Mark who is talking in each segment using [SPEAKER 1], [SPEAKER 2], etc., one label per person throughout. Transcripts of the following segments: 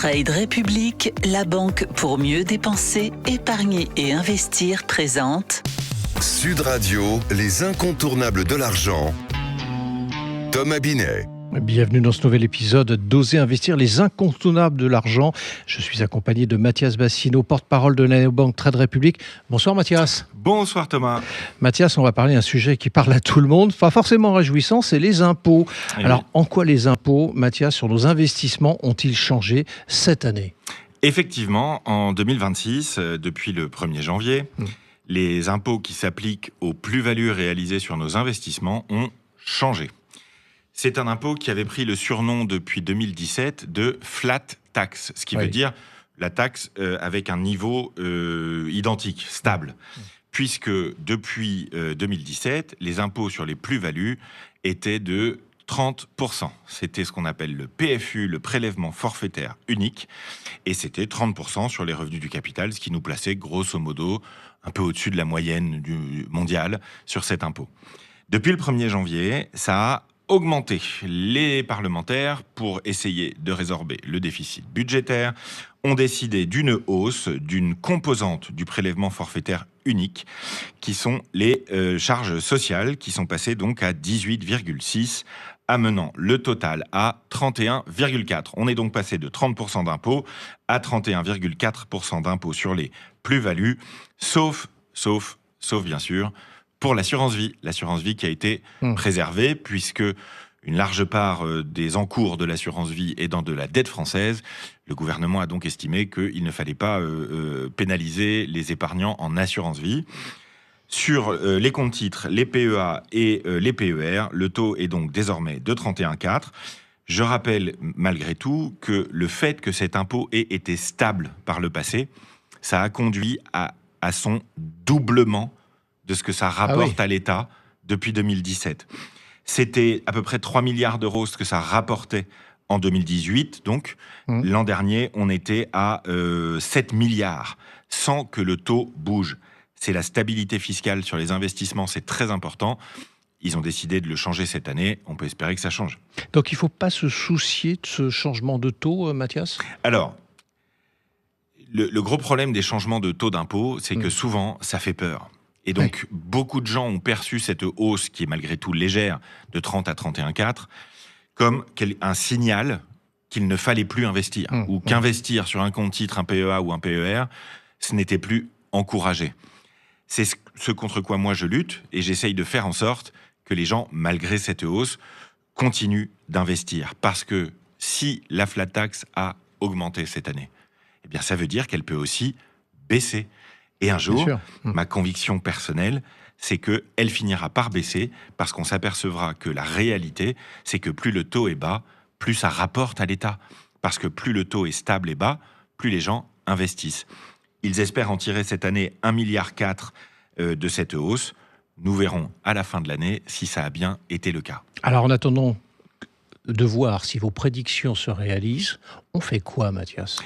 [SPEAKER 1] Trade République, la banque pour mieux dépenser, épargner et investir présente
[SPEAKER 2] Sud Radio, les incontournables de l'argent. Thomas Binet.
[SPEAKER 3] Bienvenue dans ce nouvel épisode d'Oser investir, les incontournables de l'argent. Je suis accompagné de Mathias Bassino, porte-parole de la Banque Trade République. Bonsoir Mathias.
[SPEAKER 4] Bonsoir Thomas.
[SPEAKER 3] Mathias, on va parler d'un sujet qui parle à tout le monde, pas forcément réjouissant, c'est les impôts.
[SPEAKER 4] Oui.
[SPEAKER 3] Alors, en quoi les impôts, Mathias, sur nos investissements ont-ils changé cette année ?
[SPEAKER 4] Effectivement, en 2026, depuis le 1er janvier, les impôts qui s'appliquent aux plus-values réalisées sur nos investissements ont changé. C'est un impôt qui avait pris le surnom depuis 2017 de flat tax, ce qui veut dire la taxe avec un niveau identique, stable. Puisque depuis 2017, les impôts sur les plus-values étaient de 30%. C'était ce qu'on appelle le PFU, le prélèvement forfaitaire unique, et c'était 30% sur les revenus du capital, ce qui nous plaçait grosso modo un peu au-dessus de la moyenne mondiale sur cet impôt. Depuis le 1er janvier, ça a augmenter les parlementaires pour essayer de résorber le déficit budgétaire, ont décidé d'une hausse d'une composante du prélèvement forfaitaire unique, qui sont les charges sociales, qui sont passées donc à 18,6, amenant le total à 31,4. On est donc passé de 30% d'impôts à 31,4% d'impôts sur les plus-values, sauf bien sûr, pour l'assurance vie qui a été préservée, puisque une large part des encours de l'assurance vie est dans de la dette française. Le gouvernement a donc estimé qu'il ne fallait pas pénaliser les épargnants en assurance vie. Sur les comptes titres, les PEA et les PER, le taux est donc désormais de 31,4. Je rappelle malgré tout que le fait que cet impôt ait été stable par le passé, ça a conduit à son doublement de ce que ça rapporte à l'État depuis 2017. C'était à peu près 3 milliards d'euros ce que ça rapportait en 2018. Donc, l'an dernier, on était à 7 milliards, sans que le taux bouge. C'est la stabilité fiscale sur les investissements, c'est très important. Ils ont décidé de le changer cette année. On peut espérer que ça change.
[SPEAKER 3] Donc, il ne faut pas se soucier de ce changement de taux, Mathias ?
[SPEAKER 4] Alors, le gros problème des changements de taux d'impôt, c'est que souvent, ça fait peur. Et donc, beaucoup de gens ont perçu cette hausse, qui est malgré tout légère, de 30 à 31,4, comme un signal qu'il ne fallait plus investir, ou qu'investir sur un compte titre, un PEA ou un PER, ce n'était plus encouragé. C'est ce contre quoi moi je lutte, et j'essaye de faire en sorte que les gens, malgré cette hausse, continuent d'investir. Parce que si la flat tax a augmenté cette année, eh bien ça veut dire qu'elle peut aussi baisser. Et un jour, ma conviction personnelle, c'est qu'elle finira par baisser parce qu'on s'apercevra que la réalité, c'est que plus le taux est bas, plus ça rapporte à l'État. Parce que plus le taux est stable et bas, plus les gens investissent. Ils espèrent en tirer cette année 1,4 milliard de cette hausse. Nous verrons à la fin de l'année si ça a bien été le cas.
[SPEAKER 3] Alors en attendant de voir si vos prédictions se réalisent, on fait quoi, Mathias ?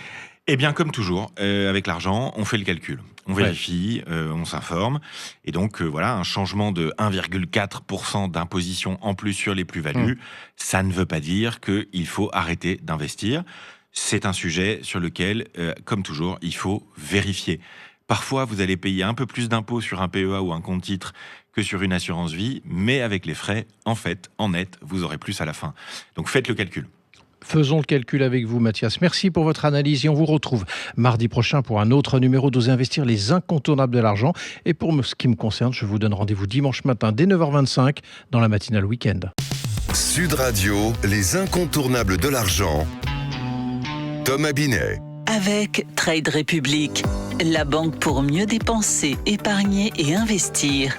[SPEAKER 4] Eh bien, comme toujours, avec l'argent, on fait le calcul. On vérifie, on s'informe. Et donc, voilà, un changement de 1,4% d'imposition en plus sur les plus-values, ça ne veut pas dire qu'il faut arrêter d'investir. C'est un sujet sur lequel, comme toujours, il faut vérifier. Parfois, vous allez payer un peu plus d'impôts sur un PEA ou un compte titre que sur une assurance vie, mais avec les frais, en fait, en net, vous aurez plus à la fin. Donc, faites le calcul.
[SPEAKER 3] Faisons le calcul avec vous, Mathias. Merci pour votre analyse et on vous retrouve mardi prochain pour un autre numéro d'Oser investir, les incontournables de l'argent. Et pour ce qui me concerne, je vous donne rendez-vous dimanche matin dès 9h25 dans la matinale week-end.
[SPEAKER 2] Sud Radio, les incontournables de l'argent. Thomas Binet.
[SPEAKER 1] avec Trade République, la banque pour mieux dépenser, épargner et investir.